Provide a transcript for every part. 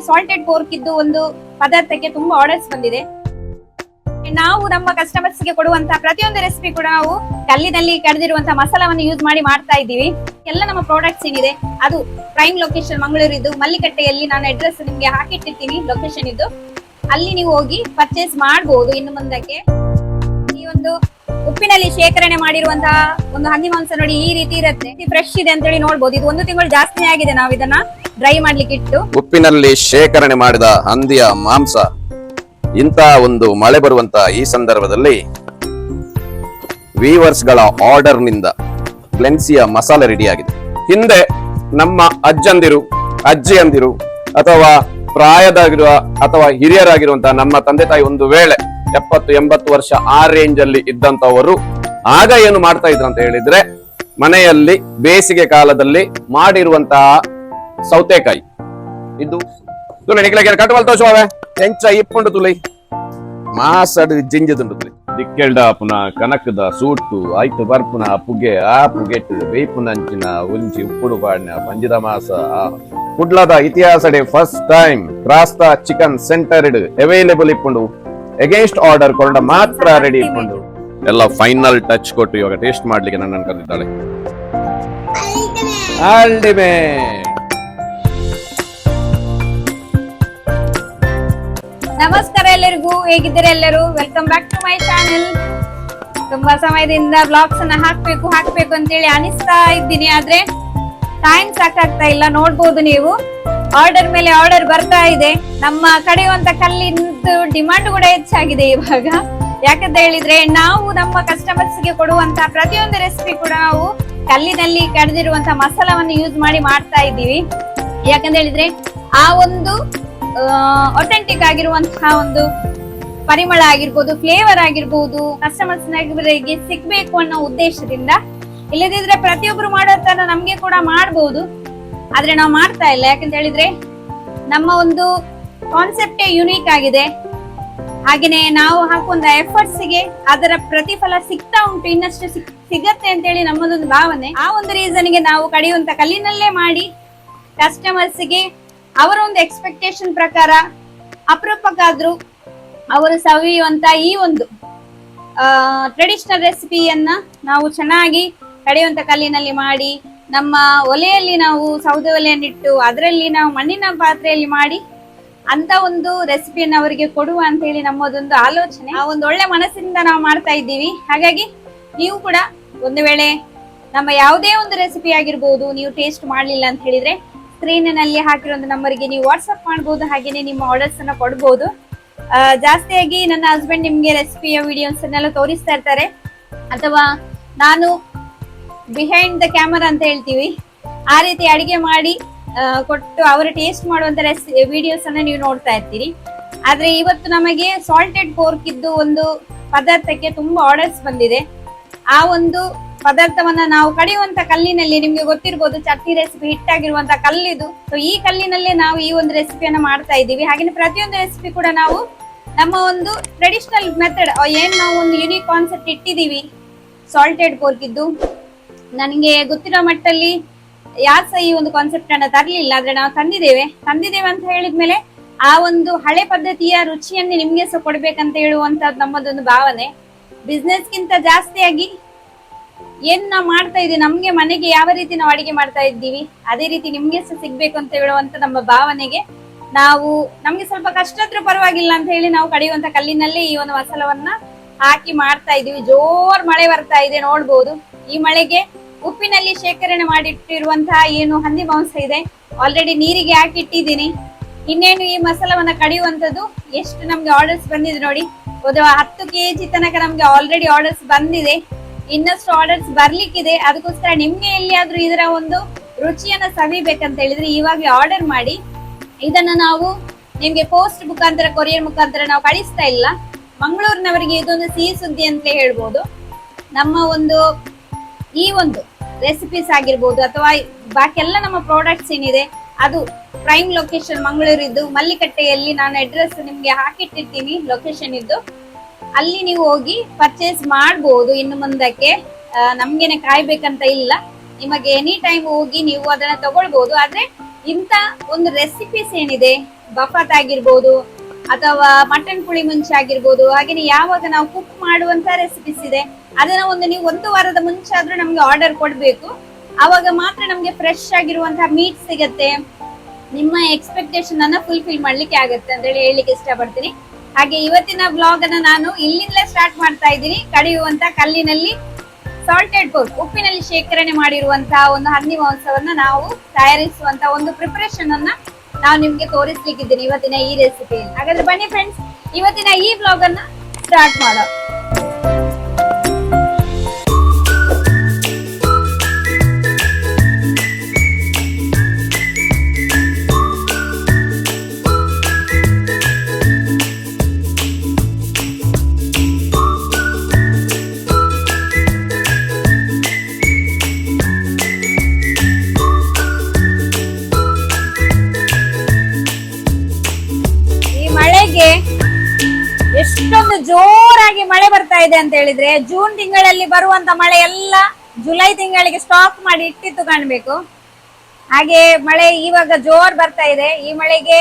Salted pork ಇದ್ದು ಒಂದು ಪದಾರ್ಥಕ್ಕೆ ತುಂಬಾ ಆರ್ಡರ್ಸ್ ಬಂದಿದೆ. ನಾವು ನಮ್ಮ ಕಸ್ಟಮರ್ಸ್ ಗೆ ಕೊಡುವಂತಹ ಪ್ರತಿಯೊಂದು ರೆಸಿಪಿ ಕೂಡ ನಾವು ಕಲ್ಲಿನಲ್ಲಿ ಕಡಿದಿರುವಂತಹ ಮಸಾಲವನ್ನು ಯೂಸ್ ಮಾಡಿ ಮಾಡ್ತಾ ಇದ್ದೀವಿ. ಎಲ್ಲ ನಮ್ಮ ಪ್ರಾಡಕ್ಟ್ಸ್ ಏನಿದೆ ಅದು ಪ್ರೈಮ್ ಲೊಕೇಶನ್ ಮಂಗಳೂರು ಇದ್ದು ಮಲ್ಲಿಕಟ್ಟೆಯಲ್ಲಿ ನಾನು ಅಡ್ರೆಸ್ ನಿಮ್ಗೆ ಹಾಕಿಟ್ಟಿರ್ತೀನಿ ಲೊಕೇಶನ್ ಇದ್ದು, ಅಲ್ಲಿ ನೀವು ಹೋಗಿ ಪರ್ಚೇಸ್ ಮಾಡಬಹುದು. ಇನ್ನು ಮುಂದಕ್ಕೆ ಈ ಒಂದು ಉಪ್ಪಿನಲ್ಲಿ ಶೇಖರಣೆ ಮಾಡಿರುವಂತಹ ಒಂದು ಹಂದಿ ಮಾಂಸ ನೋಡಿ ಈ ರೀತಿ ಇರುತ್ತೆ, ಫ್ರೆಶ್ ಇದೆ ಅಂತ ಹೇಳಿ ನೋಡಬಹುದು. ಇದು 1 ತಿಂಗಳು ಜಾಸ್ತಿ ಆಗಿದೆ ನಾವು ಇದನ್ನ ಡ್ರೈ ಮಾಡ್ಲಿಕ್ಕೆ ಇಟ್ಟು. ಉಪ್ಪಿನಲ್ಲಿ ಶೇಖರಣೆ ಮಾಡಿದ ಹಂದಿಯ ಮಾಂಸ ಇಂತ ಒಂದು ಮಳೆ ಬರುವಂತ ಈ ಸಂದರ್ಭದಲ್ಲಿ ವೀವರ್ಸ್ ಗಳ ಆರ್ಡರ್ ನಿಂದ ಕ್ಲೆನ್ಸಿಯ ಮಸಾಲೆ ರೆಡಿ ಆಗಿದೆ. ಹಿಂದೆ ನಮ್ಮ ಅಜ್ಜಂದಿರು ಅಜ್ಜಿಯಂದಿರು ಅಥವಾ ಪ್ರಾಯದಾಗಿರುವ ಅಥವಾ ಹಿರಿಯರಾಗಿರುವಂತಹ ನಮ್ಮ ತಂದೆ ತಾಯಿ ಒಂದು ವೇಳೆ 70-80 ವರ್ಷ ಆ ರೇಂಜ್ ಅಲ್ಲಿ ಇದ್ದಂತವರು ಆಗ ಏನು ಮಾಡ್ತಾ ಇದ್ರು ಅಂತ ಹೇಳಿದ್ರೆ, ಮನೆಯಲ್ಲಿ ಬೇಸಿಗೆ ಕಾಲದಲ್ಲಿ ಮಾಡಿರುವಂತಹ ಸೌತೆಕಾಯಿ ಇದು ತುಳಿ ನಿಕ್ಲಿಗೆ ಕಟ್ಟುವಲ್ ತೋಷುವವೆ ಎಂಚ ಇಪ್ಪುಂಡು ತುಳಿ ಮಾಸಡ್ ಜಿಂಜದುಂಡು ತುಳಿ ದಿಕ್ಕೆಲ್ಡ ಪುನ ಕನಕದ ಸೂಟು ಆಯ್ತು ಬರ್ಪುನ ಪುಗೆ ಆ ಪುಗೆಟ್ ಬೇಪುನಂಚಿನ ಉಂಚಿ ಉಪ್ಪುಡು ಪಾಡಿನ ಪಂಜಿದ ಮಾಸ ಕುಡ್ಲದ ಇತಿಹಾಸಡೆ ಫಸ್ಟ್ ಟೈಮ್ ಕ್ರಾಸ್ತಾ ಚಿಕನ್ ಸೆಂಟರ್ಡ್ ಅವೈಲೇಬಲ್ ಇಪ್ಪುಂಡು. ಎಗೇನ್ಸ್ಟ್ ಆರ್ಡರ್ ಕೊಂಡ ಮಾತ್ರ ರೆಡಿ ಇಟ್ಕೊಂಡು ಎಲ್ಲ ಫೈನಲ್ ಟಚ್ ಕೊಟ್ಟು ಇವಾಗ ಟೇಸ್ಟ್ ಮಾಡ್ಲಿಕ್ಕೆ ನನ್ನನ್ನು ಕರೆದಿದ್ದಾಳೆ. ಅಲ್ಟಿಮೇಟ್. ನಮಸ್ಕಾರ ಎಲ್ಲರಿಗೂ, ಹೇಗಿದ್ದೀರಾ ಎಲ್ಲರೂ? Welcome back to my channel. ತುಂಬಾ ಸಮಯದಿಂದ ಬ್ಲಾಗ್ಸ್ ಅನ್ನ ಹಾಕ್ಬೇಕು ಅಂತೇಳಿ ಅನಿಸ್ತಾ ಇದ್ದೀನಿ, ಆದ್ರೆ ಟೈಮ್ ಸಾಕಾಗ್ತಾ ಇಲ್ಲ. ನೋಡ್ಬೋದು ನೀವು ಆರ್ಡರ್ ಮೇಲೆ ಆರ್ಡರ್ ಬರ್ತಾ ಇದೆ. ನಮ್ಮ ಕಡೆಯುವಂತ ಕಲ್ಲಿಂದು ಡಿಮಾಂಡ್ ಕೂಡ ಹೆಚ್ಚಾಗಿದೆ ಇವಾಗ. ಯಾಕಂತ ಹೇಳಿದ್ರೆ ನಾವು ನಮ್ಮ ಕಸ್ಟಮರ್ಸ್ ಗೆ ಕೊಡುವಂತಹ ಪ್ರತಿಯೊಂದು ರೆಸಿಪಿ ಕೂಡ ನಾವು ಕಲ್ಲಿನಲ್ಲಿ ಕಡಿದಿರುವಂತಹ ಮಸಾಲವನ್ನು ಯೂಸ್ ಮಾಡಿ ಮಾಡ್ತಾ ಇದ್ದೀವಿ. ಯಾಕಂತ ಹೇಳಿದ್ರೆ ಆ ಒಂದು ಅಥೆಂಟಿಕ್ ಆಗಿರುವಂತಹ ಒಂದು ಪರಿಮಳ ಆಗಿರ್ಬೋದು, ಫ್ಲೇವರ್ ಆಗಿರ್ಬೋದು ಕಸ್ಟಮರ್ಸ್ ಗೆ ಸಿಗ್ಬೇಕು ಅನ್ನೋ ಉದ್ದೇಶದಿಂದ. ಇಲ್ಲದಿದ್ರೆ ಪ್ರತಿಯೊಬ್ರು ಮಾಡೋ ತರ ನಮ್ಗೆ ಕೂಡ ಮಾಡಬಹುದು, ಆದ್ರೆ ನಾವು ಮಾಡ್ತಾ ಇಲ್ಲ. ಯಾಕಂತ ಹೇಳಿದ್ರೆ ನಮ್ಮ ಒಂದು ಕಾನ್ಸೆಪ್ಟೇ ಯುನೀಕ್ ಆಗಿದೆ. ಹಾಗೇನೆ ನಾವು ಹಾಕುವಂತ ಎಫರ್ಟ್ಸ್ ಗೆ ಅದರ ಪ್ರತಿಫಲ ಸಿಗ್ತಾ ಉಂಟು, ಇನ್ನಷ್ಟು ಸಿಗತ್ತೆ ಅಂತ ಹೇಳಿ ನಮ್ಮದೊಂದು ಭಾವನೆ. ಆ ಒಂದು ರೀಸನ್ ಗೆ ನಾವು ಕಡಿಯುವಂತ ಕಲ್ಲಿನಲ್ಲೇ ಮಾಡಿ ಕಸ್ಟಮರ್ಸ್ ಗೆ ಅವರ ಒಂದು ಎಕ್ಸ್ಪೆಕ್ಟೇಷನ್ ಪ್ರಕಾರ ಅಪರೂಪಕ್ಕಾದ್ರೂ ಅವರು ಸವಿಯುವಂತ ಈ ಒಂದು ಟ್ರೆಡಿಷನಲ್ ರೆಸಿಪಿಯನ್ನ ನಾವು ಚೆನ್ನಾಗಿ ಕಡಿಯುವಂತ ಕಲ್ಲಿನಲ್ಲಿ ಮಾಡಿ, ನಮ್ಮ ಒಲೆಯಲ್ಲಿ ನಾವು ಸೌದೆ ಒಲೆಯನ್ನಿಟ್ಟು ಅದರಲ್ಲಿ ನಾವು ಮಣ್ಣಿನ ಪಾತ್ರೆಯಲ್ಲಿ ಮಾಡಿ ಅಂತ ಒಂದು ರೆಸಿಪಿಯನ್ನು ಅವರಿಗೆ ಕೊಡುವ ಅಂತ ಹೇಳಿ ನಮ್ಮದೊಂದು ಆಲೋಚನೆ. ಆ ಒಂದು ಒಳ್ಳೆ ಮನಸ್ಸಿನಿಂದ ನಾವು ಮಾಡ್ತಾ ಇದ್ದೀವಿ. ಹಾಗಾಗಿ ನೀವು ಕೂಡ ಒಂದು ವೇಳೆ ನಮ್ಮ ಯಾವುದೇ ಒಂದು ರೆಸಿಪಿ ಆಗಿರ್ಬೋದು ನೀವು ಟೇಸ್ಟ್ ಮಾಡ್ಲಿಲ್ಲ ಅಂತ ಹೇಳಿದ್ರೆ ಸ್ಕ್ರೀನಿನಲ್ಲಿ ಹಾಕಿರೋ ನಂಬರ್ಗೆ ನೀವು ವಾಟ್ಸ್ಆಪ್ ಮಾಡಬಹುದು. ಹಾಗೇನೆ ನಿಮ್ಮ ಆರ್ಡರ್ಸ್ ಅನ್ನ ಕೊಡಬಹುದು. ಜಾಸ್ತಿಯಾಗಿ ನನ್ನ ಹಸ್ಬೆಂಡ್ ನಿಮ್ಗೆ ರೆಸಿಪಿಯ ವಿಡಿಯೋಸ್ ಅನ್ನೆಲ್ಲ ತೋರಿಸ್ತಾ ಇರ್ತಾರೆ, ಅಥವಾ ನಾನು ಬಿಹೈಂಡ್ ದ ಕ್ಯಾಮರಾ ಅಂತ ಹೇಳ್ತೀವಿ, ಆ ರೀತಿ ಅಡಿಗೆ ಮಾಡಿ ಕೊಟ್ಟು ಅವರು ಟೇಸ್ಟ್ ಮಾಡುವಂತ ವಿಡಿಯೋಸ್ ಅನ್ನ ನೀವು ನೋಡ್ತಾ ಇರ್ತೀರಿ. ಆದ್ರೆ ಇವತ್ತು ನಮಗೆ ಸಾಲ್ಟೆಡ್ ಪೋರ್ಕ್ ಇದ್ದು ಒಂದು ಪದಾರ್ಥಕ್ಕೆ ತುಂಬಾ ಆರ್ಡರ್ಸ್ ಬಂದಿದೆ. ಆ ಒಂದು ಪದಾರ್ಥವನ್ನ ನಾವು ಕಡಿಯುವಂತ ಕಲ್ಲಿನಲ್ಲಿ, ನಿಮ್ಗೆ ಗೊತ್ತಿರ್ಬೋದು ಚಟ್ನಿ ರೆಸಿಪಿ ಹಿಟ್ಟಾಗಿರುವಂತ ಕಲ್ಲಿದು. ಸೊ ಈ ಕಲ್ಲಿನಲ್ಲೇ ನಾವು ಈ ಒಂದು ರೆಸಿಪಿಯನ್ನ ಮಾಡ್ತಾ ಇದ್ದೀವಿ. ಹಾಗೆ ಪ್ರತಿಯೊಂದು ರೆಸಿಪಿ ಕೂಡ ನಾವು ನಮ್ಮ ಒಂದು ಟ್ರೆಡಿಷನಲ್ ಮೆಥಡ್ ಏನ್ ನಾವು ಒಂದು ಯುನೀಕ್ ಕಾನ್ಸೆಪ್ಟ್ ಇಟ್ಟಿದೀವಿ ಸಾಲ್ಟೆಡ್ ಪೋರ್ಕ್ ಇದ್ದು. ನನಗೆ ಗೊತ್ತಿರೋ ಮಟ್ಟಲ್ಲಿ ಯಾರು ಸಹ ಈ ಒಂದು ಕಾನ್ಸೆಪ್ಟ್ ಅನ್ನ ತರಲಿಲ್ಲ, ಆದ್ರೆ ನಾವು ತಂದಿದ್ದೇವೆ ಅಂತ ಹೇಳಿದ್ಮೇಲೆ ಆ ಒಂದು ಹಳೆ ಪದ್ಧತಿಯ ರುಚಿಯನ್ನೇ ನಿಮ್ಗೆ ಸಹ ಕೊಡ್ಬೇಕಂತ ಹೇಳುವಂತದ್ದು ನಮ್ಮದೊಂದು ಭಾವನೆ. ಬಿಸ್ನೆಸ್ ಗಿಂತ ಜಾಸ್ತಿಯಾಗಿ ಏನ್ ನಾವು ಮಾಡ್ತಾ ಇದೀವಿ, ನಮ್ಗೆ ಮನೆಗೆ ಯಾವ ರೀತಿ ನಾವು ಅಡಿಗೆ ಮಾಡ್ತಾ ಇದ್ದೀವಿ ಅದೇ ರೀತಿ ನಿಮ್ಗೆ ಸಹ ಸಿಗ್ಬೇಕು ಅಂತ ಹೇಳುವಂತ ನಮ್ಮ ಭಾವನೆಗೆ ನಾವು ನಮ್ಗೆ ಸ್ವಲ್ಪ ಕಷ್ಟ ಆದ್ರೂ ಪರವಾಗಿಲ್ಲ ಅಂತ ಹೇಳಿ ನಾವು ಕಡಿಯುವಂತ ಕಲ್ಲಿನಲ್ಲೇ ಈ ಒಂದು ಮಸಾಲವನ್ನ ಹಾಕಿ ಮಾಡ್ತಾ ಇದೀವಿ. ಜೋರ್ ಮಳೆ ಬರ್ತಾ ಇದೆ, ನೋಡ್ಬೋದು. ಈ ಮಳೆಗೆ ಉಪ್ಪಿನಲ್ಲಿ ಶೇಖರಣೆ ಮಾಡಿಟ್ಟಿರುವಂತಹ ಏನು ಹಂದಿ ಮಾಂಸ ಇದೆ ಆಲ್ರೆಡಿ ನೀರಿಗೆ ಹಾಕಿ ಇಟ್ಟಿದ್ದೀನಿ. ಇನ್ನೇನು ಈ ಮಸಾಲವನ್ನ ಕಡಿಯುವಂತದ್ದು. ಎಷ್ಟು ನಮ್ಗೆ ಆರ್ಡರ್ಸ್ ಬಂದಿದೆ ನೋಡಿ, 10 kg ತನಕ ನಮ್ಗೆ ಆಲ್ರೆಡಿ ಆರ್ಡರ್ಸ್ ಬಂದಿದೆ. ಇನ್ನಷ್ಟು ಆರ್ಡರ್ಸ್ ಬರ್ಲಿಕ್ಕಿದೆ. ಅದಕ್ಕೋಸ್ಕರ ನಿಮ್ಗೆ ಎಲ್ಲಿಯಾದ್ರೂ ಇದರ ಒಂದು ರುಚಿಯನ್ನ ಸವಿಬೇಕಂತ ಹೇಳಿದ್ರೆ ಇವಾಗ್ಲೇ ಆರ್ಡರ್ ಮಾಡಿ. ಇದನ್ನ ನಾವು ನಿಮ್ಗೆ ಪೋಸ್ಟ್ ಮುಖಾಂತರ, ಕೊರಿಯರ್ ಮುಖಾಂತರ ನಾವು ಕಳಿಸ್ತಾ ಇಲ್ಲ. ಮಂಗಳೂರಿನವರಿಗೆ ಇದೊಂದು ಸಿಹಿ ಸುದ್ದಿ ಅಂತ ಹೇಳ್ಬೋದು. ನಮ್ಮ ಒಂದು ಈ ಒಂದು ರೆಸಿಪೀಸ್ ಆಗಿರ್ಬೋದು ಅಥವಾ ಬಾಕಿ ಎಲ್ಲ ನಮ್ಮ ಪ್ರಾಡಕ್ಟ್ಸ್ ಏನಿದೆ ಅದು ಪ್ರೈಮ್ ಲೊಕೇಶನ್ ಮಂಗಳೂರು ಇದ್ದು ಮಲ್ಲಿಕಟ್ಟೆಯಲ್ಲಿ ನಾನು ಅಡ್ರೆಸ್ ನಿಮ್ಗೆ ಹಾಕಿಟ್ಟಿರ್ತೀನಿ ಲೊಕೇಶನ್ ಇದ್ದು, ಅಲ್ಲಿ ನೀವು ಹೋಗಿ ಪರ್ಚೇಸ್ ಮಾಡಬಹುದು. ಇನ್ನು ಮುಂದಕ್ಕೆ ನಮ್ಗೇನೆ ಕಾಯ್ಬೇಕಂತ ಇಲ್ಲ, ನಿಮಗೆ ಎನಿ ಟೈಮ್ ಹೋಗಿ ನೀವು ಅದನ್ನ ತಗೊಳ್ಬಹುದು. ಆದ್ರೆ ಇಂತ ಒಂದು ರೆಸಿಪೀಸ್ ಏನಿದೆ ಬಫಾತ್ ಆಗಿರ್ಬೋದು ಅಥವಾ ಮಟನ್ ಪುಳಿ ಮುಂಚೆ ಆಗಿರ್ಬೋದು, ಹಾಗೇನೆ ಯಾವಾಗ ನಾವು ಕುಕ್ ಮಾಡುವಂತ ರೆಸಿಪೀಸ್ ಇದೆ ಅದನ್ನ ನೀವು 1 ವಾರದ ಮುಂಚೆ ಆದ್ರೂ ನಮ್ಗೆ ಆರ್ಡರ್ ಕೊಡ್ಬೇಕು. ಆವಾಗ ಮಾತ್ರ ನಮ್ಗೆ ಫ್ರೆಶ್ ಆಗಿರುವಂತಹ ಮೀಟ್ ಸಿಗತ್ತೆ, ನಿಮ್ಮ ಎಕ್ಸ್ಪೆಕ್ಟೇಷನ್ ಅನ್ನ ಫುಲ್ಫಿಲ್ ಮಾಡ್ಲಿಕ್ಕೆ ಆಗತ್ತೆ ಅಂತ ಹೇಳಿ ಹೇಳಿಕ್ಕೆ ಇಷ್ಟಪಡ್ತೀನಿ. ಹಾಗೆ ಇವತ್ತಿನ ಬ್ಲಾಗ್ ಅನ್ನ ನಾನು ಇಲ್ಲಿಂದಲೇ ಸ್ಟಾರ್ಟ್ ಮಾಡ್ತಾ ಇದ್ದೀನಿ. ಕಡಿಯುವಂತ ಕಲ್ಲಿನಲ್ಲಿ ಸಾಲ್ಟೆಡ್ ಪೋರ್ಕ್, ಉಪ್ಪಿನಲ್ಲಿ ಶೇಖರಣೆ ಮಾಡಿರುವಂತಹ ಒಂದು ಹಂದಿ ಮಾಂಸವನ್ನ ನಾವು ತಯಾರಿಸುವಂತ ಒಂದು ಪ್ರಿಪರೇಷನ್ ಅನ್ನ ನಾವು ನಿಮ್ಗೆ ತೋರಿಸ್ಲಿಕ್ಕಿದ್ದೀನಿ ಇವತ್ತಿನ ಈ ರೆಸಿಪಿಯಲ್ಲಿ. ಹಾಗಾದ್ರೆ ಬನ್ನಿ ಫ್ರೆಂಡ್ಸ್, ಇವತ್ತಿನ ಈ ಬ್ಲಾಗ್ ಅನ್ನ ಸ್ಟಾರ್ಟ್ ಮಾಡೋ. ಎಷ್ಟೊಂದು ಜೋರಾಗಿ ಮಳೆ ಬರ್ತಾ ಇದೆ ಅಂತ ಹೇಳಿದ್ರೆ, ಜೂನ್ ತಿಂಗಳಲ್ಲಿ ಬರುವಂತ ಮಳೆ ಎಲ್ಲ ಜುಲೈ ತಿಂಗಳಿಗೆ ಸ್ಟಾಕ್ ಮಾಡಿ ಇಟ್ಟಿತ್ತು ಕಾಣ್ಬೇಕು. ಹಾಗೆ ಮಳೆ ಇವಾಗ ಜೋರ್ ಬರ್ತಾ ಇದೆ. ಈ ಮಳೆಗೆ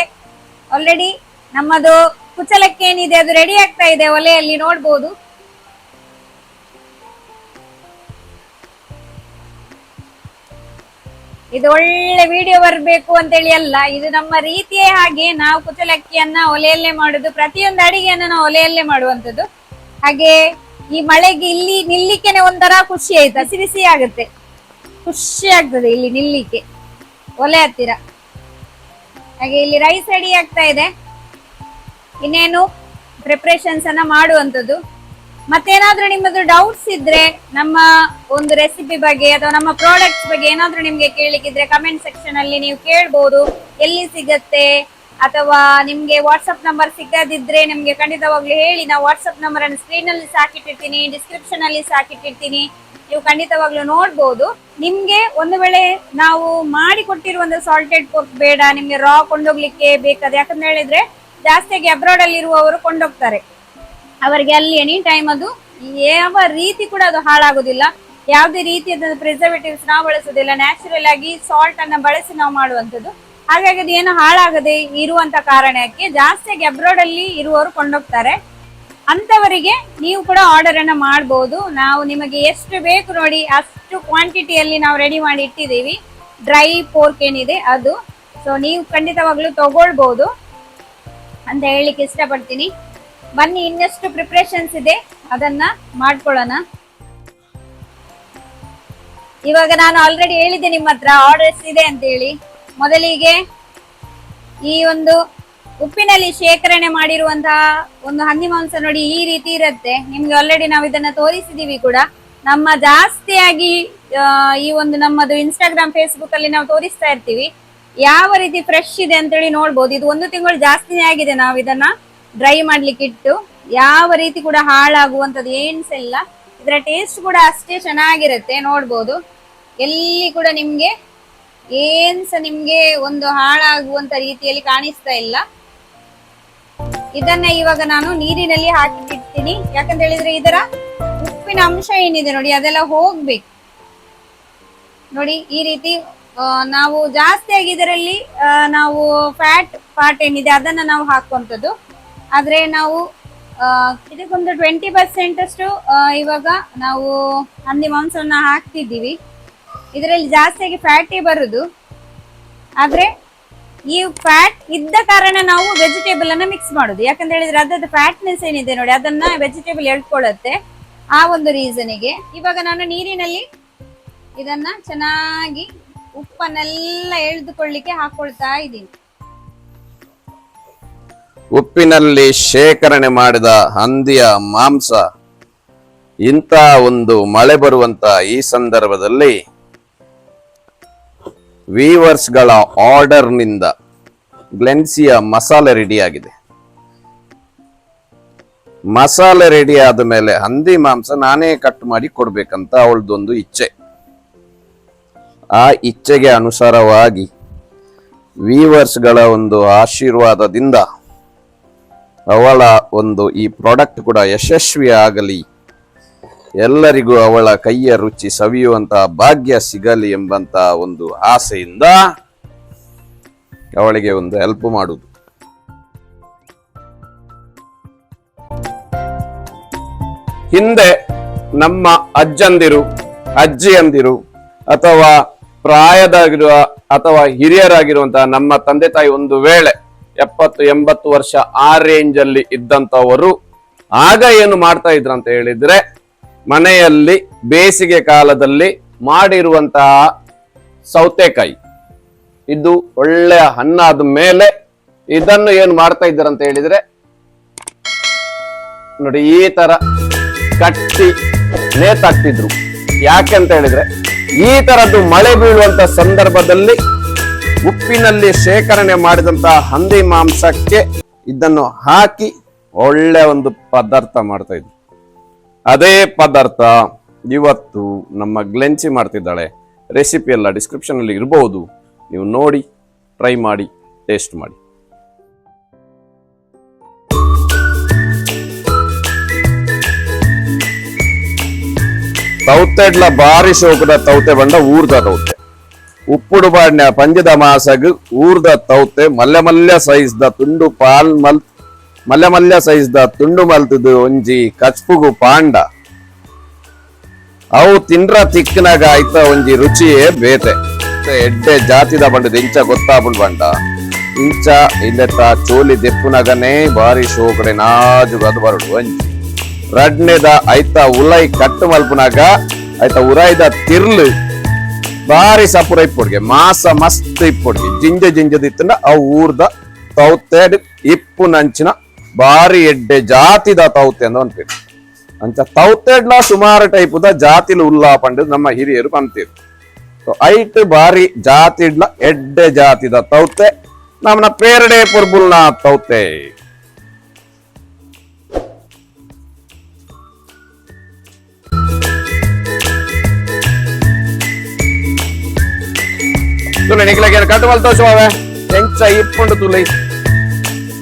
ಆಲ್ರೆಡಿ ನಮ್ಮದು ಕುಚಲಕ್ಕಿ ಏನಿದೆ ಅದು ರೆಡಿ ಆಗ್ತಾ ಇದೆ ಒಲೆಯಲ್ಲಿ, ನೋಡ್ಬೋದು. ಇದು ಒಳ್ಳೆ ವಿಡಿಯೋ ಬರ್ಬೇಕು ಅಂತೇಳಿ ಅಲ್ಲ, ಇದು ನಮ್ಮ ರೀತಿಯೇ ಹಾಗೆ. ನಾವು ಕುಚಲಕ್ಕಿಯನ್ನ ಒಲೆಯಲ್ಲೇ ಮಾಡುದು, ಪ್ರತಿಯೊಂದು ಅಡಿಗೆಯನ್ನ ನಾವು ಒಲೆಯಲ್ಲೇ ಮಾಡುವಂತದ್ದು. ಹಾಗೆ ಈ ಮಳೆಗೆ ಇಲ್ಲಿ ನಿಲ್ಲಿಕ್ಕೆನೆ ಒಂಥರ ಖುಷಿ ಆಯ್ತು, ಬಿಸಿ ಬಿಸಿ ಆಗುತ್ತೆ, ಖುಷಿ ಆಗ್ತದೆ ಇಲ್ಲಿ ನಿಲ್ಲಿಕ್ಕೆ ಒಲೆ ಹತ್ತಿರ. ಹಾಗೆ ಇಲ್ಲಿ ರೈಸ್ ರೆಡಿ ಆಗ್ತಾ ಇದೆ, ಇನ್ನೇನು ಪ್ರಿಪರೇಷನ್ಸ್ ಅನ್ನ ಮಾಡುವಂತದ್ದು. ಮತ್ತೇನಾದ್ರೂ ನಿಮ್ಮದು ಡೌಟ್ಸ್ ಇದ್ರೆ ನಮ್ಮ ಒಂದು ರೆಸಿಪಿ ಬಗ್ಗೆ ಅಥವಾ ನಮ್ಮ ಪ್ರಾಡಕ್ಟ್ಸ್ ಬಗ್ಗೆ ಏನಾದ್ರೂ ನಿಮ್ಗೆ ಕೇಳಲಿಕ್ಕಿದ್ರೆ ಕಮೆಂಟ್ ಸೆಕ್ಷನ್ ಅಲ್ಲಿ ನೀವು ಕೇಳ್ಬೋದು. ಎಲ್ಲಿ ಸಿಗತ್ತೆ ಅಥವಾ ನಿಮ್ಗೆ ವಾಟ್ಸ್ಆಪ್ ನಂಬರ್ ಸಿಗದಿದ್ರೆ ನಿಮ್ಗೆ ಖಂಡಿತವಾಗ್ಲೂ ಹೇಳಿ. ನಾವು ವಾಟ್ಸ್ಆಪ್ ನಂಬರ್ ಅನ್ನು ಸ್ಕ್ರೀನ್ ಅಲ್ಲಿ ಸಾಕಿಟ್ಟಿರ್ತೀನಿ, ಡಿಸ್ಕ್ರಿಪ್ಷನ್ ಅಲ್ಲಿ ಸಾಕಿಟ್ಟಿರ್ತೀನಿ, ನೀವು ಖಂಡಿತವಾಗ್ಲೂ ನೋಡ್ಬೋದು. ನಿಮ್ಗೆ ಒಂದು ವೇಳೆ ನಾವು ಮಾಡಿ ಕೊಟ್ಟಿರುವಂತ ಸಾಲ್ಟೆಡ್ ಪೋರ್ಕ್ ಬೇಡ, ನಿಮ್ಗೆ ರಾ ಕೊಂಡೋಗ್ಲಿಕ್ಕೆ ಬೇಕಾದ, ಯಾಕಂತ ಹೇಳಿದ್ರೆ ಜಾಸ್ತಿಯಾಗಿ ಅಬ್ರಾಡ್ ಅಲ್ಲಿ ಇರುವವರು ಕೊಂಡೋಗ್ತಾರೆ, ಅವರಿಗೆ ಅಲ್ಲಿ ಎನಿ ಟೈಮ್ ಅದು ಯಾವ ರೀತಿ ಕೂಡ ಅದು ಹಾಳಾಗುದಿಲ್ಲ. ಯಾವುದೇ ರೀತಿಯಾದ ಪ್ರಿಸರ್ವೇಟಿವ್ಸ್ ನಾವು ಬಳಸೋದಿಲ್ಲ, ನ್ಯಾಚುರಲ್ ಆಗಿ ಸಾಲ್ಟ್ ಅನ್ನ ಬಳಸಿ ನಾವು ಮಾಡುವಂತದ್ದು. ಹಾಗಾಗಿ ಅದು ಏನು ಹಾಳಾಗದೆ ಇರುವಂತ ಕಾರಣಕ್ಕೆ ಜಾಸ್ತಿಯಾಗಿ ಅಬ್ರಾಡ್ ಅಲ್ಲಿ ಇರುವವರು ಕೊಂಡೋಗ್ತಾರೆ. ಅಂತವರಿಗೆ ನೀವು ಕೂಡ ಆರ್ಡರ್ ಅನ್ನ ಮಾಡಬಹುದು. ನಾವು ನಿಮಗೆ ಎಷ್ಟು ಬೇಕು ನೋಡಿ ಅಷ್ಟು ಕ್ವಾಂಟಿಟಿಯಲ್ಲಿ ನಾವು ರೆಡಿ ಮಾಡಿ ಇಟ್ಟಿದ್ದೀವಿ. ಡ್ರೈ ಪೋರ್ಕ್ ಏನಿದೆ ಅದು, ಸೊ ನೀವು ಖಂಡಿತವಾಗ್ಲೂ ತಗೊಳ್ಬಹುದು ಅಂತ ಹೇಳಿಕ್ಕೆ ಇಷ್ಟಪಡ್ತೀನಿ. ಬನ್ನಿ, ಇನ್ನಷ್ಟು ಪ್ರಿಪರೇಷನ್ಸ್ ಇದೆ, ಅದನ್ನ ಮಾಡ್ಕೊಳ್ಳೋಣ. ಇವಾಗ ನಾನು ಆಲ್ರೆಡಿ ಹೇಳಿದ್ದೆ ನಿಮ್ಮ ಹತ್ರ ಆರ್ಡರ್ಸ್ ಇದೆ ಅಂತ ಹೇಳಿ. ಮೊದಲಿಗೆ ಈ ಒಂದು ಉಪ್ಪಿನಲ್ಲಿ ಶೇಖರಣೆ ಮಾಡಿರುವಂತಹ ಒಂದು ಹಂದಿ ಮಾಂಸ ನೋಡಿ ಈ ರೀತಿ ಇರುತ್ತೆ. ನಿಮ್ಗೆ ಆಲ್ರೆಡಿ ನಾವು ಇದನ್ನ ತೋರಿಸಿದೀವಿ ಕೂಡ. ನಮ್ಮ ಜಾಸ್ತಿಯಾಗಿ ಈ ಒಂದು ನಮ್ಮದು ಇನ್ಸ್ಟಾಗ್ರಾಮ್, ಫೇಸ್ಬುಕ್ ಅಲ್ಲಿ ನಾವು ತೋರಿಸ್ತಾ ಇರ್ತೀವಿ ಯಾವ ರೀತಿ ಫ್ರೆಶ್ ಇದೆ ಅಂತೇಳಿ ನೋಡ್ಬೋದು. ಇದು 1 ತಿಂಗಳು ಜಾಸ್ತಿನೇ ಆಗಿದೆ ನಾವು ಇದನ್ನ ಡ್ರೈ ಮಾಡ್ಲಿಕ್ಕೆ ಇಟ್ಟು. ಯಾವ ರೀತಿ ಕೂಡ ಹಾಳಾಗುವಂತದ್ದು ಏನ್ಸ ಇಲ್ಲ. ಇದರ ಟೇಸ್ಟ್ ಕೂಡ ಅಷ್ಟೇ ಚೆನ್ನಾಗಿರುತ್ತೆ, ನೋಡ್ಬೋದು. ಎಲ್ಲಿ ಕೂಡ ನಿಮ್ಗೆ ಏನ್ಸ ನಿಮ್ಗೆ ಒಂದು ಹಾಳಾಗುವಂತ ರೀತಿಯಲ್ಲಿ ಕಾಣಿಸ್ತಾ ಇಲ್ಲ. ಇದನ್ನ ಇವಾಗ ನಾನು ನೀರಿನಲ್ಲಿ ಹಾಕಿಟ್ಟಿರ್ತೀನಿ, ಯಾಕಂತ ಹೇಳಿದ್ರೆ ಇದರ ಉಪ್ಪಿನ ಅಂಶ ಏನಿದೆ ನೋಡಿ ಅದೆಲ್ಲ ಹೋಗ್ಬೇಕು. ನೋಡಿ ಈ ರೀತಿ ನಾವು ಜಾಸ್ತಿಯಾಗಿ ಇದರಲ್ಲಿ ನಾವು ಫ್ಯಾಟ್ ಪಾರ್ಟ್ ಏನಿದೆ ಅದನ್ನ ನಾವು ಹಾಕುವಂಥದ್ದು. ಆದ್ರೆ ನಾವು ಇದಕ್ಕೊಂದು 20% ಅಷ್ಟು ಇವಾಗ ನಾವು ಹಂದಿ ಮಾಂಸವನ್ನ ಹಾಕ್ತಿದ್ದೀವಿ. ಇದರಲ್ಲಿ ಜಾಸ್ತಿಯಾಗಿ ಫ್ಯಾಟೇ ಬರುದು. ಆದ್ರೆ ಈ ಫ್ಯಾಟ್ ಇದ್ದ ಕಾರಣ ನಾವು ವೆಜಿಟೇಬಲ್ ಅನ್ನ ಮಿಕ್ಸ್ ಮಾಡುದು, ಯಾಕಂತ ಹೇಳಿದ್ರೆ ಅದರ ಫ್ಯಾಟ್ನೆಸ್ ಏನಿದೆ ನೋಡಿ ಅದನ್ನ ವೆಜಿಟೇಬಲ್ ಎಳ್ಕೊಳ್ಳುತ್ತೆ. ಆ ಒಂದು ರೀಸನಿಗೆ ಇವಾಗ ನಾನು ನೀರಿನಲ್ಲಿ ಇದನ್ನ ಚೆನ್ನಾಗಿ ಉಪ್ಪನ್ನೆಲ್ಲ ಎಳೆದುಕೊಳ್ಳಿಕ್ಕೆ ಹಾಕೊಳ್ತಾ ಇದ್ದೀನಿ. ಉಪ್ಪಿನಲ್ಲಿ ಶೇಖರಣೆ ಮಾಡಿದ ಹಂದಿಯ ಮಾಂಸ ಇಂಥ ಒಂದು ಮಳೆ ಬರುವಂತ ಈ ಸಂದರ್ಭದಲ್ಲಿ ವೀವರ್ಸ್ ಗಳ ಆರ್ಡರ್ ನಿಂದ ಗ್ಲೆನ್ಸಿಯ ಮಸಾಲೆ ರೆಡಿ ಆಗಿದೆ. ಮಸಾಲೆ ರೆಡಿ ಆದ ಮೇಲೆ ಹಂದಿ ಮಾಂಸ ನಾನೇ ಕಟ್ ಮಾಡಿ ಕೊಡ್ಬೇಕಂತ ಅವಳದೊಂದು ಇಚ್ಛೆ. ಆ ಇಚ್ಛೆಗೆ ಅನುಸಾರವಾಗಿ ವೀವರ್ಸ್ ಗಳ ಒಂದು ಆಶೀರ್ವಾದದಿಂದ ಅವಳ ಒಂದು ಈ ಪ್ರಾಡಕ್ಟ್ ಕೂಡ ಯಶಸ್ವಿ ಆಗಲಿ, ಎಲ್ಲರಿಗೂ ಅವಳ ಕೈಯ ರುಚಿ ಸವಿಯುವಂತಹ ಭಾಗ್ಯ ಸಿಗಲಿ ಎಂಬಂತ ಒಂದು ಆಸೆಯಿಂದ ಅವಳಿಗೆ ಒಂದು ಹೆಲ್ಪ್ ಮಾಡುದು. ಹಿಂದೆ ನಮ್ಮ ಅಜ್ಜಂದಿರು ಅಜ್ಜಿಯಂದಿರು ಅಥವಾ ಪ್ರಾಯದಾಗಿರುವ ಅಥವಾ ಹಿರಿಯರಾಗಿರುವಂತಹ ನಮ್ಮ ತಂದೆ ತಾಯಿ ಒಂದು ವೇಳೆ 70-80 ವರ್ಷ ಆ ರೇಂಜ್ ಅಲ್ಲಿ ಇದ್ದಂತವರು ಆಗ ಏನು ಮಾಡ್ತಾ ಇದ್ರು ಅಂತ ಹೇಳಿದ್ರೆ, ಮನೆಯಲ್ಲಿ ಬೇಸಿಗೆ ಕಾಲದಲ್ಲಿ ಮಾಡಿರುವಂತಹ ಸೌತೆಕಾಯಿ, ಇದು ಒಳ್ಳೆಯ ಹಣ್ಣಾದ ಮೇಲೆ ಇದನ್ನು ಏನು ಮಾಡ್ತಾ ಇದ್ದಾರೆ ಅಂತ ಹೇಳಿದ್ರೆ ನೋಡಿ, ಈ ತರ ಕಟ್ಟಿ ನೇತಾಕ್ತಿದ್ರು. ಯಾಕೆ ಅಂತ ಹೇಳಿದ್ರೆ, ಈ ತರದ್ದು ಮಳೆ ಬೀಳುವಂತ ಸಂದರ್ಭದಲ್ಲಿ ಉಪ್ಪಿನಲ್ಲಿ ಶೇಖರಣೆ ಮಾಡಿದಂತಹ ಹಂದಿ ಮಾಂಸಕ್ಕೆ ಇದನ್ನು ಹಾಕಿ ಒಳ್ಳೆ ಒಂದು ಪದಾರ್ಥ ಮಾಡ್ತಾ ಇದ್ರು. ಅದೇ ಪದಾರ್ಥ ಇವತ್ತು ನಮ್ಮ ಗ್ಲೆನ್ಸಿ ಮಾಡ್ತಿದ್ದಾಳೆ. ರೆಸಿಪಿ ಎಲ್ಲ ಡಿಸ್ಕ್ರಿಪ್ಷನ್ ಅಲ್ಲಿ ಇರಬಹುದು, ನೀವು ನೋಡಿ ಟ್ರೈ ಮಾಡಿ ಟೇಸ್ಟ್ ಮಾಡಿ. ತೌತೆಡ್ಲ ಬಾರಿ ಶೋಕದ ತೌತೆ ಬಂಡ ಊರ್ದ ತೌತೆ, ಉಪ್ಪುಡು ಬಾಡ್ನ ಪಂಜದ ಮಾಸಗ್ ಊರ್ದ ತೌತೆ ಮಲ್ಯ ಮಲ್ಯ ಸೈಜ್ ದ ತುಂಡು ಪಾಲ್ ಮಲ್ಯ ಮಲ್ಯ ಸೈಜ್ ದ ತುಂಡು ಮಲ್ತದು ಒಂಜಿ ಕಚ್ಪುಗು ಪಾಂಡ. ಅವು ತಿಂಡ್ರ ತಿಕ್ಕನಾಗ ಆಯ್ತ ಒಂಜಿ ರುಚಿಯೇ ಬೇತೆ. ಎಡ್ಡೆ ಜಾತಿದ ಬಂಡ ಇಂಚ ಗೊತ್ತಾಪುಂಡು ಬಂಡ ಇಂಚ ಇಲ್ಲೆತ್ತ ಚೋಲಿ ದೆಪ್ಪುನಗನೇ ಬಾರಿ ಶೋಕಡೆ ನಾಜುಗದು ಬರುಡು ಒಂಜಿ ರಡ್ನೆದ ಐತ ಉಲೈ ಕಟ್ಟು ಮಲ್ಪುನಾಗ ಐತ ಉರಾಯ್ದ ತಿರ್ಲು ಬಾರಿ ಸಪುರ ಇಪ್ಪೊಡ್ಗೆ ಮಾಸ ಮಸ್ತ್ ಇಪ್ಪೊಡ್ಗೆ ಜಿಂಜದಿತ್ತಂಡ ಅವು ಊರ್ದ ತೌತೆಡ್ ಇಪ್ಪು ನಂಚಿನ ಬಾರಿ ಎಡ್ಡೆ ಜಾತಿದ ತೌತೆ ಅಂದ ಅನ್ಪೇರು. ಅಂಚ ತೌತೆಡ್ಲ ಸುಮಾರು ಟೈಪುದ ಜಾತಿಲು ಉಲ್ಲಾ ಪಂಡ ನಮ್ಮ ಹಿರಿಯರು ಅಂತೀರು. ಐಟ್ ಬಾರಿ ಜಾತಿಡ್ಲ ಎಡ್ಡೆ ಜಾತಿದ ತೌತೆ ನಮ್ಮನ ಪೇರಡೆ ಪುರ್ಬುಲ್ನ ತೌತೆ. ತುಲೆ ನಿಕ್ಲೆಗೆ ಕಟ್ಟು ಮಲ್ತೋ ಶೋವೆ ಎಂಚ ಇಪ್ಪುಂಡು ತುಲೆ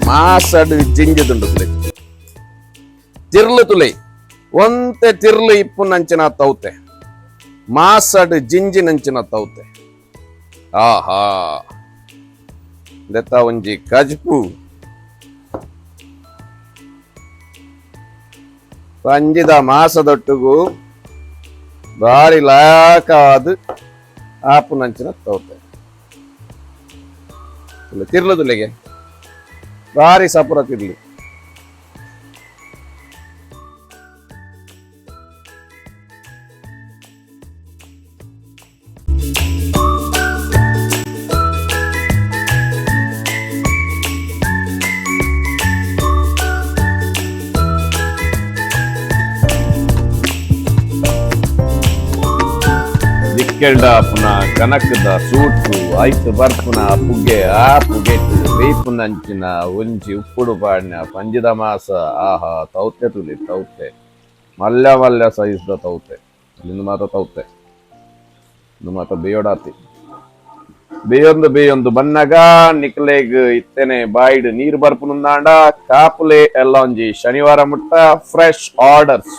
ಮಾಸಡು ಜಿಂಜದುಂಡು ತುಲೆ ತಿರ್ಲು ತುಲೆ ಒಂತೆ ತಿರ್ಲು ಇಪ್ಪು ನಂಚಿನ ತೌತೆ ಮಾಸಡು ಜಿಂಜಿ ನಂಚಿನ ತೌತೆ. ಆಹಾ ದೆತ್ತ ಒಂಜಿ ಕಜ್ಪು ಪಂಜಿದ ಮಾಸದೊಟ್ಟಿಗೂ ಬಾರಿ ಲಾಯಕವಾದ ಆಪು ನಂಚಿನ ತೌತೆ ತಿರ್ಲು ತುಲೆಗೆ ಬಾರಿ ಸಪುರ ತಿರ್ಲಿ. ದಿಕ್ಕೆಲ್ಡ ಪುನಃ ಕನಕದ ಸೂಟು ಐತು ಬರ್ಪುನ ಪುಗೆ ಆ ಪುಗೆಟ್ಟು ಬೇಪುನಂಚಿನ ಒಂಜಿ ಉಪ್ಪುಡು ಪಾಡ್ನ ಪಂಜಿದ ಮಾಸ. ಆಹಾ ತೌತೆ ತುಲಿ ತೌತೆ ಮಲ್ಯ ಮಲ್ಯ ಸೈಜ್ದ ತೌತೆ. ಇನ್ನು ಮಾತ್ರ ತೌತೆ ಇನ್ನು ಮಾತ್ರ ಬೇಯೋಡಾತಿ ಬೇಯೊಂದು ಬನ್ನಗ ನಿಕ್ಲೆಗ್ ಇತ್ತೇನೆ ಬಾಯ್ಡ್ ನೀರು ಬರ್ಪುನುಂದಾಂಡ ಕಾಪುಲೆ ಎಲ್ಲ ಒಂಜಿ ಶನಿವಾರ ಮುಟ್ಟ ಫ್ರೆಶ್ ಆರ್ಡರ್ಸ್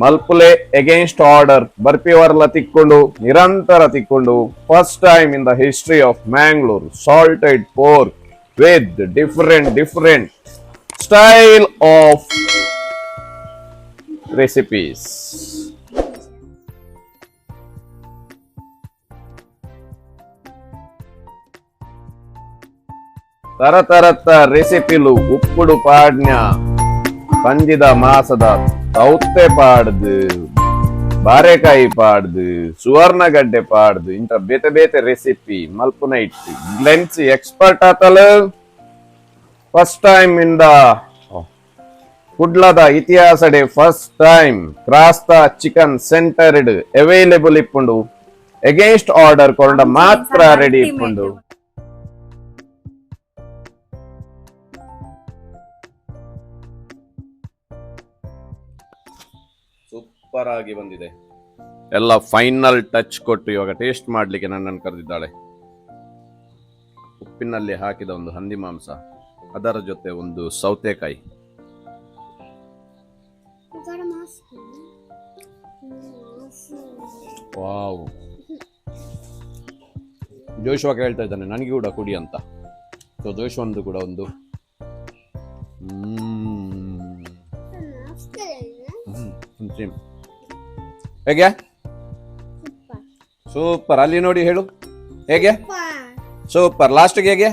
ಮಲ್ಪುಲೆ ಅಗೇನ್ಸ್ಟ್ ಆರ್ಡರ್ ಬರ್ಪಿಯವರೆಲ್ಲ ತಿಕ್ಕೊಂಡು ನಿರಂತರ ತಿಕ್ಕೊಂಡು first time in the history of Mangalore salted pork with different style of recipes. ತರತರತ್ತ ರೆಸಿಪಿಲು ಉಪ್ಪುಡು ಪಾಡ್ನ ಪಂಜಿದ ಮಾಸದ ತೌತೆ ಪಾಡ್ದು ಬಾರೆಕಾಯಿ ಪಾಡ್ದು ಸುವರ್ಣಗಡ್ಡೆ ಪಾಡ್ದು ಇಂತ ಬೇತೆ ಬೇತೆ ರೆಸಿಪಿ ಮಲ್ಪುನ ಇಟ್ಟು ಗ್ಲೆನ್ಸಿ ಎಕ್ಸ್ಪರ್ಟ್ ಆತಲ. ಫಸ್ಟ್ ಟೈಮ್ ಇನ್ ದ ಕುಡ್ಲದ ಇತಿಹಾಸಡೆ ಫಸ್ಟ್ ಟೈಮ್ ಕ್ರಾಸ್ತಾ ಚಿಕನ್ ಸೆಂಟರ್ಡ್ ಅವೈಲೇಬಲ್ ಇಪ್ಪುಂಡು. ಅಗೇನ್ಸ್ಟ್ ಆರ್ಡರ್ ಕೊಂಡ ಮಾತ್ರ ರೆಡಿ ಇಪ್ಪುಂಡು. ಸೂಪರ್ ಆಗಿ ಬಂದಿದೆ. ಎಲ್ಲ ಫೈನಲ್ ಟಚ್ ಕೊಟ್ಟು ಇವಾಗ ಟೇಸ್ಟ್ ಮಾಡ್ಲಿಕ್ಕೆ ನನ್ನನ್ನು ಕರೆದಿದ್ದಾಳೆ. ಉಪ್ಪಿನಲ್ಲಿ ಹಾಕಿದ ಒಂದು ಹಂದಿ ಮಾಂಸ, ಅದರ ಜೊತೆ ಒಂದು ಸೌತೆಕಾಯಿ. ವಾವ್, ಜೋಶ್ವಾಗ ಹೇಳ್ತಾ ಇದ್ದಾನೆ ನನಗೆ ಕೂಡ ಕುಡಿ ಅಂತ. ಸೊ ಜೋಶ್ವಂದು ಕೂಡ ಒಂದು ಹೇಗೆ? ಸೂಪರ್. ಅಲ್ಲಿ ನೋಡಿ ಹೇಳು ಹೇಗೆ? ಸೂಪರ್. ಲಾಸ್ಟ್ಗೆ ಹೇಗೆ?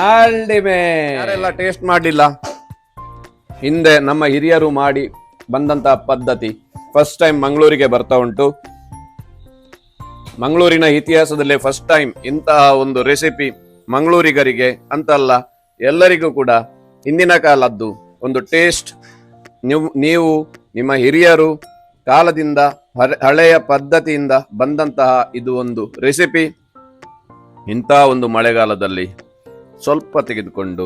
ಅಲ್ಟಿಮೇಟ್. ಯಾರೆಲ್ಲ ಟೇಸ್ಟ್ ಮಾಡಲಿಲ್ಲ, ಹಿಂದೆ ನಮ್ಮ ಹಿರಿಯರು ಮಾಡಿ ಬಂದಂತಹ ಪದ್ಧತಿ ಫಸ್ಟ್ ಟೈಮ್ ಮಂಗಳೂರಿಗೆ ಬರ್ತಾ ಉಂಟು. ಮಂಗಳೂರಿನ ಇತಿಹಾಸದಲ್ಲೇ ಫಸ್ಟ್ ಟೈಮ್ ಇಂತಹ ಒಂದು ರೆಸಿಪಿ ಮಂಗಳೂರಿಗರಿಗೆ ಅಂತಲ್ಲ ಎಲ್ಲರಿಗೂ ಕೂಡ ಹಿಂದಿನ ಕಾಲದ್ದು ಒಂದು ಟೇಸ್ಟ್, ನೀವು ನಿಮ್ಮ ಹಿರಿಯರು ಕಾಲದಿಂದ ಹಳೆಯ ಪದ್ಧತಿಯಿಂದ ಬಂದಂತಹ ಇದು ಒಂದು ರೆಸಿಪಿ. ಇಂತಹ ಒಂದು ಮಳೆಗಾಲದಲ್ಲಿ ಸ್ವಲ್ಪ ತೆಗೆದುಕೊಂಡು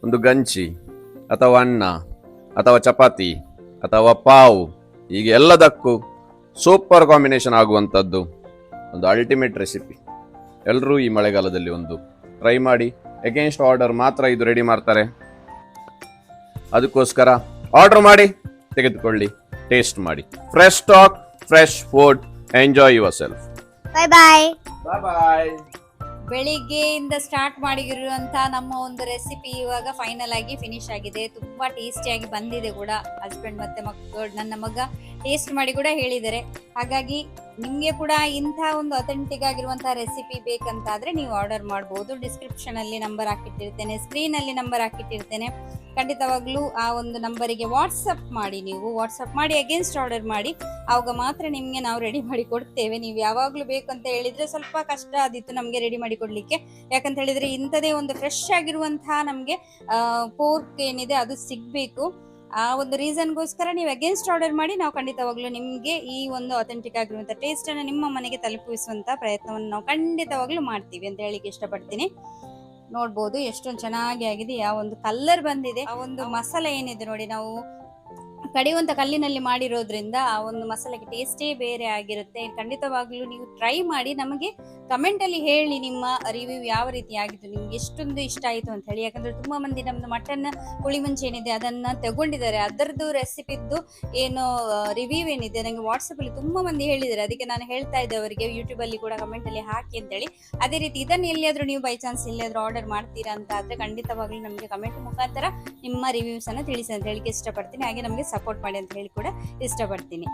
ಒಂದು ಗಂಜಿ ಅಥವಾ ಅನ್ನ ಅಥವಾ ಚಪಾತಿ ಅಥವಾ ಪಾವು, ಹೀಗೆ ಎಲ್ಲದಕ್ಕೂ ಸೂಪರ್ ಕಾಂಬಿನೇಷನ್ ಆಗುವಂಥದ್ದು ಒಂದು ಅಲ್ಟಿಮೇಟ್ ರೆಸಿಪಿ. ಎಲ್ಲರೂ ಈ ಮಳೆಗಾಲದಲ್ಲಿ ಒಂದು ಟ್ರೈ ಮಾಡಿ. ಅಗೇನ್ಸ್ಟ್ ಆರ್ಡರ್ ಮಾತ್ರ ಇದು ರೆಡಿ ಮಾಡ್ತಾರೆ, ಅದಕ್ಕೋಸ್ಕರ ಆರ್ಡರ್ ಮಾಡಿ ತೆಗೆದುಕೊಳ್ಳಿ, ಟೇಸ್ಟ್ ಮಾಡಿ. Fresh stock, fresh food, enjoy yourself. Bye bye. Bye bye. ಬೆಳಿಗ್ಗೆಯಿಂದ ಸ್ಟಾರ್ಟ್ ಮಾಡಿರುವಂತ ನಮ್ಮ ಒಂದು ರೆಸಿಪಿ ಇವಾಗ ಫೈನಲ್ ಆಗಿ ಫಿನಿಶ್ ಆಗಿದೆ. ತುಂಬಾ ಟೇಸ್ಟಿಯಾಗಿ ಬಂದಿದೆ ಕೂಡ. ಹಸ್ಬೆಂಡ್ ಮತ್ತೆ ಮಕ್ಕಳು, ನನ್ನ ಮಗ ಟೇಸ್ಟ್ ಮಾಡಿ ಕೂಡ ಹೇಳಿದ್ದಾರೆ. ಹಾಗಾಗಿ ನಿಮಗೆ ಕೂಡ ಇಂಥ ಒಂದು ಅಥೆಂಟಿಕ್ ಆಗಿರುವಂತಹ ರೆಸಿಪಿ ಬೇಕಂತಾದ್ರೆ ನೀವು ಆರ್ಡರ್ ಮಾಡಬಹುದು. ಡಿಸ್ಕ್ರಿಪ್ಷನ್ ಅಲ್ಲಿ ನಂಬರ್ ಹಾಕಿಟ್ಟಿರ್ತೇನೆ, ಸ್ಕ್ರೀನ್ ಅಲ್ಲಿ ನಂಬರ್ ಹಾಕಿಟ್ಟಿರ್ತೇನೆ. ಖಂಡಿತವಾಗ್ಲೂ ಆ ಒಂದು ನಂಬರಿಗೆ ವಾಟ್ಸಪ್ ಮಾಡಿ, ನೀವು ವಾಟ್ಸಪ್ ಮಾಡಿ ಅಗೇನ್ಸ್ಟ್ ಆರ್ಡರ್ ಮಾಡಿ, ಆವಾಗ ಮಾತ್ರ ನಿಮಗೆ ನಾವು ರೆಡಿ ಮಾಡಿ ಕೊಡ್ತೇವೆ. ನೀವು ಯಾವಾಗ್ಲೂ ಬೇಕಂತ ಹೇಳಿದ್ರೆ ಸ್ವಲ್ಪ ಕಷ್ಟ ಆದಿತ್ತು ನಮಗೆ ರೆಡಿ ಮಾಡಿ ಕೊಡ್ಲಿಕ್ಕೆ. ಯಾಕಂತ ಹೇಳಿದ್ರೆ ಇಂಥದೇ ಒಂದು ಫ್ರೆಶ್ ಆಗಿರುವಂತಹ ನಮಗೆ ಪೋರ್ಕ್ ಏನಿದೆ ಅದು ಸಿಗ್ಬೇಕು. ಆ ಒಂದು ರೀಸನ್ಗೋಸ್ಕರ ನೀವು ಅಗೇನ್ಸ್ಟ್ ಆರ್ಡರ್ ಮಾಡಿ, ನಾವು ಖಂಡಿತವಾಗ್ಲೂ ನಿಮಗೆ ಈ ಒಂದು ಅಥೆಂಟಿಕ್ ಆಗಿರುವಂತಹ ಟೇಸ್ಟ್ ಅನ್ನು ನಿಮ್ಮ ಮನೆಗೆ ತಲುಪಿಸುವಂತ ಪ್ರಯತ್ನವನ್ನು ನಾವು ಖಂಡಿತವಾಗ್ಲೂ ಮಾಡ್ತೀವಿ ಅಂತ ಹೇಳಿಕ್ಕೆ ಇಷ್ಟಪಡ್ತೀನಿ. ನೋಡ್ಬೋದು ಎಷ್ಟೊಂದು ಚೆನ್ನಾಗಿ ಆಗಿದೆ, ಯಾವ ಒಂದು ಕಲರ್ ಬಂದಿದೆ. ಆ ಒಂದು ಮಸಾಲೆ ಏನಿದೆ ನೋಡಿ, ನಾವು ಕಡಿಯುವಂತ ಕಲ್ಲಿನಲ್ಲಿ ಮಾಡಿರೋದ್ರಿಂದ ಆ ಒಂದು ಮಸಾಲೆಗೆ ಟೇಸ್ಟೇ ಬೇರೆ ಆಗಿರುತ್ತೆ. ಖಂಡಿತವಾಗ್ಲೂ ನೀವು ಟ್ರೈ ಮಾಡಿ, ನಮಗೆ ಕಮೆಂಟ್ ಅಲ್ಲಿ ಹೇಳಿ ನಿಮ್ಮ ರಿವ್ಯೂ ಯಾವ ರೀತಿ ಆಗಿತ್ತು, ನಿಮ್ಗೆ ಎಷ್ಟೊಂದು ಇಷ್ಟ ಆಯಿತು ಅಂತ ಹೇಳಿ. ಯಾಕಂದ್ರೆ ತುಂಬಾ ಮಂದಿ ನಮ್ದು ಮಟನ್ ಹುಳಿ ಮುಂಚೆ ಏನಿದೆ ಅದನ್ನ ತಗೊಂಡಿದ್ದಾರೆ, ಅದರದ್ದು ರೆಸಿಪಿದ್ದು ಏನು ರಿವ್ಯೂ ಏನಿದೆ ನಂಗೆ ವಾಟ್ಸಪ್ ಅಲ್ಲಿ ತುಂಬಾ ಮಂದಿ ಹೇಳಿದ್ದಾರೆ. ಅದಕ್ಕೆ ನಾನು ಹೇಳ್ತಾ ಇದ್ದೆ ಅವರಿಗೆ ಯೂಟ್ಯೂಬ್ ಅಲ್ಲಿ ಕೂಡ ಕಮೆಂಟ್ ಅಲ್ಲಿ ಹಾಕಿ ಅಂತ ಹೇಳಿ. ಅದೇ ರೀತಿ ಇದನ್ನ ಎಲ್ಲಿಯಾದ್ರೂ ನೀವು ಬೈ ಚಾನ್ಸ್ ಎಲ್ಲಿಯಾದ್ರೂ ಆರ್ಡರ್ ಮಾಡ್ತೀರಾ ಅಂತ ಆದ್ರೆ ಖಂಡಿತವಾಗ್ಲೂ ನಮಗೆ ಕಮೆಂಟ್ ಮುಖಾಂತರ ನಿಮ್ಮ ರಿವ್ಯೂಸ್ ಅನ್ನ ತಿಳಿಸಿ ಅಂತ ಹೇಳಿಕ್ಕೆ ಇಷ್ಟಪಡ್ತೀನಿ. ಹಾಗೆ ನಮಗೆ ಸಪೋರ್ಟ್ ಮಾಡಿ ಅಂತ ಹೇಳಿ ಕೂಡ ಇಷ್ಟಪಡ್ತೀನಿ.